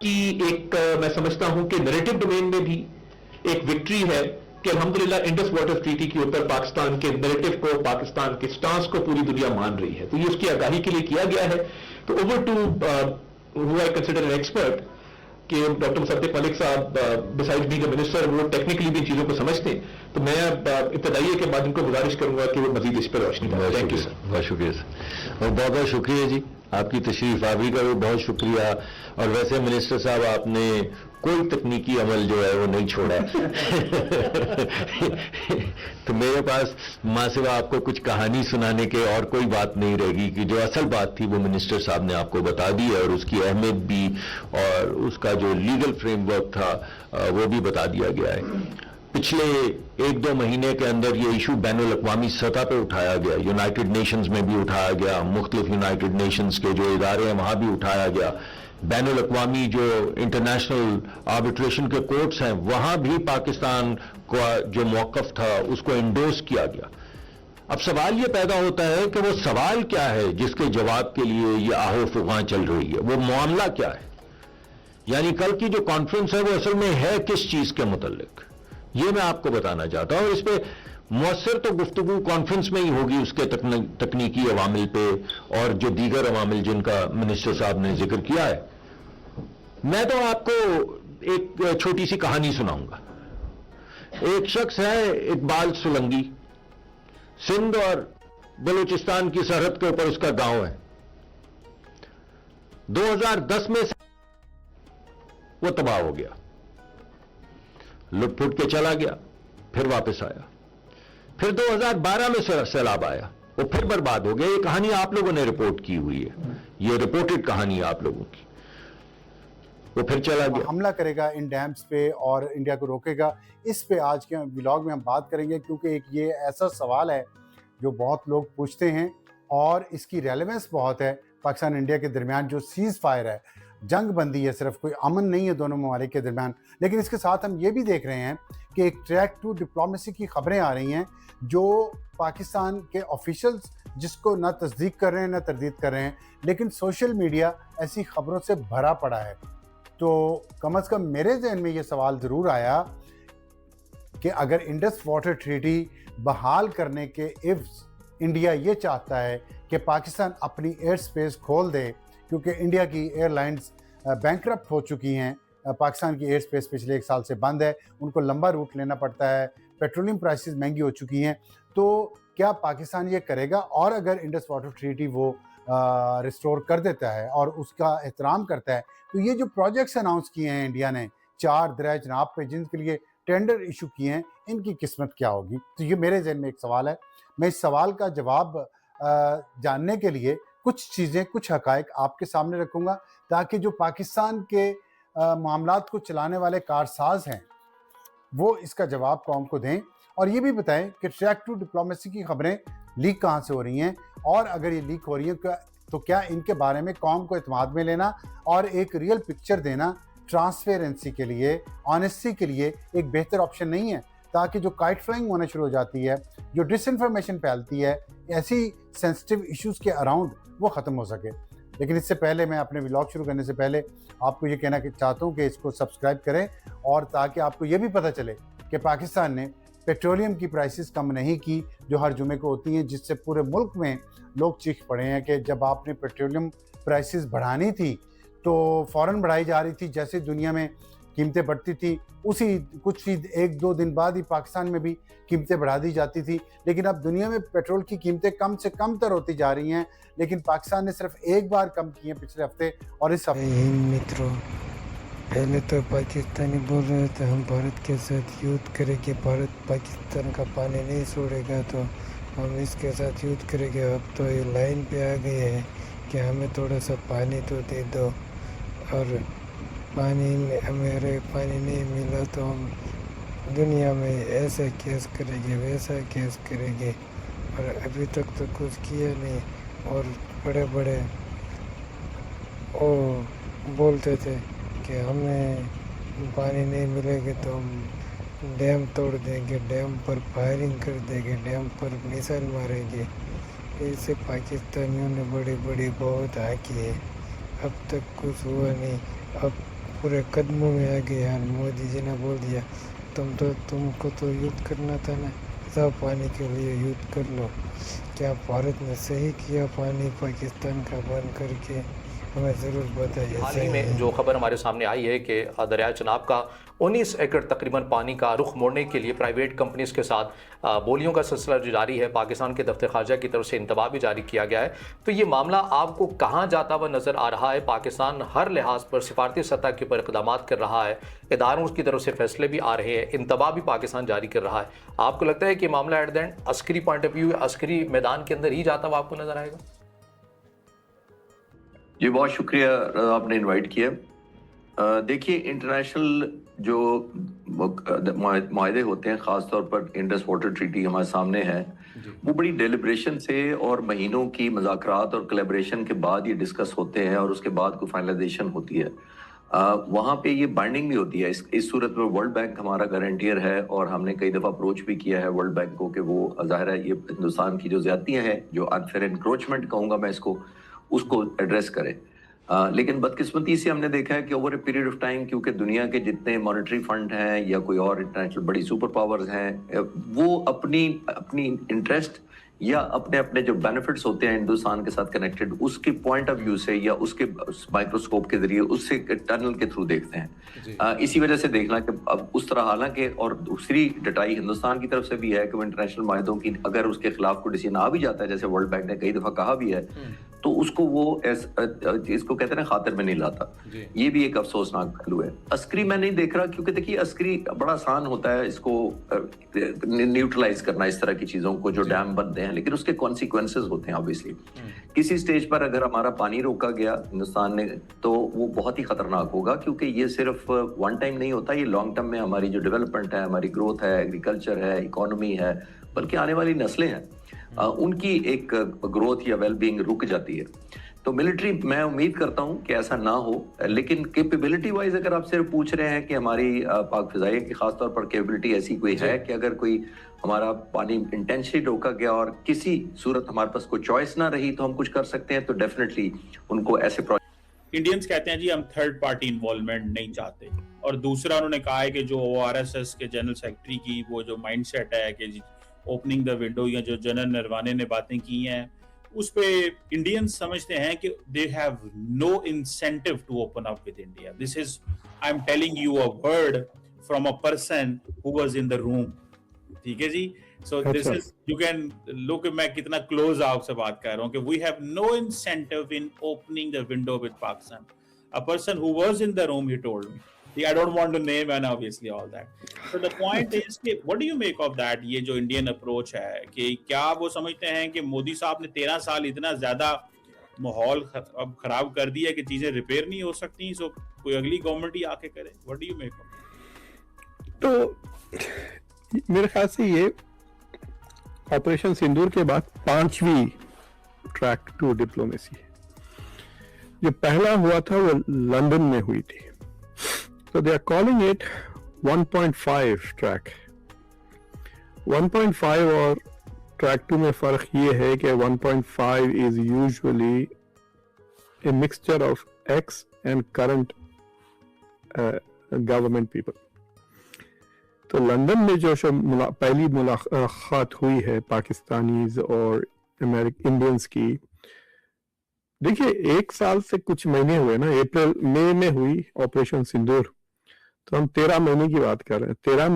کی ایک میں سمجھتا ہوں کہ نریٹو ڈومین میں بھی ایک وکٹری ہے کہ الحمدللہ انڈس واٹر ٹریٹی کے اوپر پاکستان کے نریٹو کو، پاکستان کے سٹانس کو پوری دنیا مان رہی ہے. تو یہ اس کی آگاہی کے لیے کیا گیا ہے. تو over to who I consider an expert کہ ڈاکٹر مصدق ملک صاحب بسائڈ بینگ اے منسٹر وہ ٹیکنیکلی بھی چیزوں کو سمجھتے ہیں. تو میں ابتدائی کے بعد ان کو گزارش کروں گا کہ وہ مزید اس پر روشنی ڈالیں. Thank you sir. بہت شکریہ سر، اور بہت بہت شکریہ جی آپ کی تشریف آوری کا بھی بہت شکریہ. اور ویسے منسٹر صاحب آپ نے کوئی تکنیکی عمل جو ہے وہ نہیں چھوڑا. تو میرے پاس ماں سوا آپ کو کچھ کہانی سنانے کے اور کوئی بات نہیں رہے گی کہ جو اصل بات تھی وہ منسٹر صاحب نے آپ کو بتا دی ہے، اور اس کی اہمیت بھی اور اس کا جو لیگل فریم ورک تھا وہ بھی بتا دیا گیا ہے. پچھلے 1-2 مہینے کے اندر یہ ایشو بین الاقوامی سطح پہ اٹھایا گیا، یونائٹڈ نیشنز میں بھی اٹھایا گیا، مختلف یونائٹڈ نیشنز کے جو ادارے ہیں وہاں بھی اٹھایا گیا، بین الاقوامی جو انٹرنیشنل آربیٹریشن کے کورٹس ہیں وہاں بھی پاکستان کا جو موقف تھا اس کو انڈورس کیا گیا. اب سوال یہ پیدا ہوتا ہے کہ وہ سوال کیا ہے جس کے جواب کے لیے یہ آہو فغاں چل رہی ہے، وہ معاملہ کیا ہے؟ یعنی کل کی جو کانفرنس ہے وہ اصل میں ہے کس چیز کے متعلق، یہ میں آپ کو بتانا چاہتا ہوں. اس پہ مؤثر تو گفتگو کانفرنس میں ہی ہوگی اس کے تکنیکی عوامل پہ اور جو دیگر عوامل جن کا منسٹر صاحب نے ذکر کیا ہے. میں تو آپ کو ایک چھوٹی سی کہانی سناؤں گا. ایک شخص ہے اقبال سولنگی، سندھ اور بلوچستان کی سرحد کے اوپر اس کا گاؤں ہے. 2010 میں وہ تباہ ہو گیا، لٹ پھٹ کے چلا گیا، پھر واپس آیا. پھر 2012 میں سیلاب آیا، وہ پھر برباد ہو گیا. یہ کہانی آپ لوگوں نے رپورٹ کی ہوئی ہے، یہ رپورٹڈ کہانی ہے آپ لوگوں کی. وہ پھر چلا گیا. حملہ کرے گا ان ڈیمز پہ اور انڈیا کو روکے گا، اس پہ آج کے ولاگ میں ہم بات کریں گے، کیونکہ ایک یہ ایسا سوال ہے جو بہت لوگ پوچھتے ہیں اور اس کی ریلیونس بہت ہے. پاکستان انڈیا کے درمیان جو سیز فائر ہے، جنگ بندی ہے، صرف کوئی امن نہیں ہے دونوں ممالک کے درمیان، لیکن اس کے ساتھ ہم یہ بھی دیکھ رہے ہیں کہ ایک ٹریک ٹو ڈپلومیسی کی خبریں آ رہی ہیں جو پاکستان کے آفیشلز جس کو نہ تصدیق کر رہے ہیں نہ تردید کر رہے ہیں، لیکن سوشل میڈیا ایسی خبروں سے بھرا پڑا ہے. تو کم از کم میرے ذہن میں یہ سوال ضرور آیا کہ اگر انڈس واٹر ٹریٹی بحال کرنے کے عوض انڈیا یہ چاہتا ہے کہ پاکستان اپنی ایئر سپیس کھول دے، کیونکہ انڈیا کی ایئر لائنز بینکرپٹ ہو چکی ہیں، پاکستان کی ایئر سپیس پچھلے 1 سال سے بند ہے، ان کو لمبا روٹ لینا پڑتا ہے، پیٹرولیم پرائسز مہنگی ہو چکی ہیں. تو کیا پاکستان یہ کرے گا؟ اور اگر انڈس واٹر ٹریٹی وہ ریسٹور کر دیتا ہے اور اس کا احترام کرتا ہے، تو یہ جو پروجیکٹس اناؤنس کیے ہیں انڈیا نے 4 دریا جناب پہ، جن کے لیے ٹینڈر ایشو کیے ہیں، ان کی قسمت کیا ہوگی؟ تو یہ میرے ذہن میں ایک سوال ہے. میں اس سوال کا جواب جاننے کے لیے کچھ چیزیں، کچھ حقائق آپ کے سامنے رکھوں گا، تاکہ جو پاکستان کے معاملات کو چلانے والے کارساز ہیں وہ اس کا جواب قوم کو دیں، اور یہ بھی بتائیں کہ ٹریک ٹو ڈپلومیسی کی خبریں لیک کہاں سے ہو رہی ہیں، اور اگر یہ لیک ہو رہی ہیں تو کیا ان کے بارے میں قوم کو اعتماد میں لینا اور ایک ریئل پکچر دینا ٹرانسپیرنسی کے لیے، آنیسٹی کے لیے ایک بہتر آپشن نہیں ہے؟ تاکہ جو کائٹ فلائنگ ہونا شروع ہو جاتی ہے، جو ڈس انفارمیشن پھیلتی ہے ایسی سینسٹیو ایشوز کے اراؤنڈ، وہ ختم ہو سکے. لیکن اس سے پہلے میں اپنے ولاگ شروع کرنے سے پہلے آپ کو یہ کہنا چاہتا ہوں کہ اس کو سبسکرائب کریں، اور تاکہ آپ کو یہ بھی پتہ چلے کہ پاکستان نے پیٹرولیم کی پرائسز کم نہیں کی جو ہر جمعے کو ہوتی ہیں، جس سے پورے ملک میں لوگ چیخ پڑے ہیں کہ جب آپ نے پیٹرولیم پرائسز بڑھانی تھی تو فوراً بڑھائی جا رہی تھی. جیسے دنیا میں قیمتیں بڑھتی تھی اسی کچھ ہی 1-2 دن بعد ہی پاکستان میں بھی قیمتیں بڑھا دی جاتی تھی. لیکن اب دنیا میں پیٹرول کی قیمتیں کم سے کم تر ہوتی جا رہی ہیں، لیکن پاکستان نے صرف ایک بار کم کی ہیں پچھلے ہفتے اور اس ہفتے. پہلے تو پاکستانی بول رہے تھے ہم بھارت کے ساتھ یوتھ کریں گے، بھارت پاکستان کا پانی نہیں چھوڑے گا تو ہم اس کے ساتھ یوتھ کریں گے. اب تو یہ لائن پہ آ گئی ہے کہ ہمیں تھوڑا سا پانی تو دے دو، اور ہمارے پانی نہیں ملا تو ہم دنیا میں ایسا کیس کریں گے، ویسا کیس کریں گے. اور ابھی تک تو کچھ کیا نہیں. اور بڑے بڑے وہ بولتے تھے کہ ہمیں پانی نہیں ملے گا تو ہم ڈیم توڑ دیں گے، ڈیم پر فائرنگ کر دیں گے، ڈیم پر میزائل ماریں گے. ایسے پاکستانیوں نے بڑی بڑی بہت ہاکی ہے، اب تک کچھ ہوا نہیں. اب پورے قدموں میں آ گئے یار. مودی جی نے بول دیا تم کو تو یوتھ کرنا تھا نا, سب پانی کے لیے یوتھ کر لو. کیا بھارت نے صحیح کیا پانی پاکستان کا بند کر کے؟ ہمیں ضرور بتائیے. حال ہی میں جو خبر ہمارے سامنے آئی ہے کہ دریائے چناب کا 19 ایکڑ تقریباً پانی کا رخ موڑنے کے لیے پرائیویٹ کمپنیز کے ساتھ بولیوں کا سلسلہ جو جاری ہے, پاکستان کے دفتر خارجہ کی طرف سے انتباہ بھی جاری کیا گیا ہے. تو یہ معاملہ آپ کو کہاں جاتا ہوا نظر آ رہا ہے؟ پاکستان ہر لحاظ پر سفارتی سطح کے اوپر اقدامات کر رہا ہے, اداروں کی طرف سے فیصلے بھی آ رہے ہیں, انتباہ بھی پاکستان جاری کر رہا ہے. آپ کو لگتا ہے کہ معاملہ ایٹ دا اینڈ عسکری پوائنٹ آف ویو, عسکری میدان کے اندر ہی جاتا ہوا آپ کو نظر آئے گا؟ جی بہت شکریہ آپ نے انوائٹ کیا. دیکھیے انٹرنیشنل جو معاہدے ہوتے ہیں, خاص طور پر انڈس واٹر ٹریٹی ہمارے سامنے ہے, وہ بڑی ڈیلیبریشن سے اور مہینوں کی مذاکرات اور کولیبریشن کے بعد یہ ڈسکس ہوتے ہیں اور اس کے بعد کوئی فائنلائزیشن ہوتی ہے. وہاں پہ یہ بائنڈنگ بھی ہوتی ہے. اس صورت میں ورلڈ بینک ہمارا گارنٹیئر ہے اور ہم نے کئی دفعہ اپروچ بھی کیا ہے ورلڈ بینک کو کہ وہ ظاہر ہے یہ ہندوستان کی جو زیادتیاں ہیں, جو انفیئر انکروچمنٹ کہوں گا میں اس کو ایڈریس کرے. لیکن بدقسمتی سے ہم نے دیکھا ہے کہ over a period of time, کیونکہ دنیا کے جتنے مانیٹری فنڈ ہیں یا کوئی اور انٹرنیشنل بڑی سپر پاورز ہیں, وہ اپنی انٹرسٹ یا اپنے جو بینیفٹس ہوتے ہیں ہندوستان کے ساتھ کنیکٹڈ, اس کے پوائنٹ آف ویو سے یا اس کے مائکروسکوپ کے ذریعے اس سے ٹنل کے تھرو دیکھتے ہیں. اسی وجہ سے دیکھنا کہ اب اس طرح, حالانکہ اور دوسری ڈٹائی ہندوستان کی طرف سے بھی ہے کہ وہ انٹرنیشنل معاہدوں کی اگر اس کے خلاف کوئی ڈیسیژن آ بھی جاتا ہے, جیسے ورلڈ بینک نے کئی دفعہ کہا بھی ہے, تو اس کو وہ اس کو کہتے ہیں خاطر میں نہیں لاتا. یہ بھی ایک افسوسناک پہلو ہے. عسکری میں نہیں دیکھ رہا, کیونکہ دیکھیے عسکری بڑا آسان ہوتا ہے اس کو نیوٹرلائز کرنا, اس طرح کی چیزوں کو جو ڈیم بنتے ہیں, لیکن اس کے کانسیکوینسز ہوتے ہیں. آبویسلی کسی سٹیج پر اگر ہمارا پانی روکا گیا ہندوستان نے, تو وہ بہت ہی خطرناک ہوگا, کیونکہ یہ صرف ون ٹائم نہیں ہوتا, یہ لانگ ٹرم میں ہماری جو ڈیولپمنٹ ہے, ہماری گروتھ ہے, ایگریکلچر ہے, اکانومی ہے, بلکہ آنے والی نسلیں ہیں, ان کی ایک گروتھ یا ویل بینگ رک جاتی ہے. تو ملٹری میں امید کرتا ہوں کہ ایسا نہ ہو, لیکن کیپیبلٹی وائز اگر آپ صرف پوچھ رہے ہیں کہ ہماری پاک فضائیہ کی خاص طور پر کیپیبلٹی ایسی کوئی ہے کہ اگر کوئی ہمارا پانی انٹینشلی روکا گیا اور کسی صورت ہمارے پاس کوئی چوائس نہ رہی تو ہم کچھ کر سکتے ہیں, تو ڈیفینیٹلی ان کو ایسے انڈینز کہتے ہیں جی ہم تھرڈ پارٹی انوالومنٹ نہیں چاہتے. اور دوسرا انہوں نے کہا ہے کہ جو ORSS کے جنرل سیکرٹری کی وہ جو مائنڈ سیٹ ہے کہ اوپننگ دا ونڈو, یا جو جنرل نروانے نے باتیں کی ہیں, اس پہ انڈینز سمجھتے ہیں کہ they have no incentive to open up with India. This is, I'm telling you a word from a person who was in the room. ٹھیک ہے جی. So this is, you can look, میں کتنا close آپ سے بات کر رہا ہوں کہ we have no incentive in opening the window with Pakistan. A person who was in the room, he told me. I don't want to name and obviously all that. So the point is کہ what do you make of that? یہ جو Indian approach ہے, کہ کیا وہ سمجھتے ہیں کہ مودی صاحب نے 13 سال اتنا زیادہ ماحول اب خراب کر دیا کہ چیزیں ریپیئر نہیں ہو سکتی, سو کوئی اگلی گورنمنٹ ہی آ کے کرے؟ What do you make of that? تو میرے خیال سے یہ آپریشن سندور کے بعد 5ویں ٹریک ٹو ڈپلومیسی ہے. جو پہلا ہوا تھا وہ لندن میں ہوئی تھی. So they are calling it 1.5 track. 1.5 اور track 2 میں فرق یہ ہے کہ 1.5 is usually a mixture of ex and current government people. تو لندن میں جو پہلی ملاقات ہوئی ہے پاکستانیز اور انڈینز کی, دیکھیے 1 سال سے کچھ مہینے ہوئے نا, مئی میں ہوئی آپریشن سندور, تو ہم 13 مہینے کی بات کر رہے ہیں. 13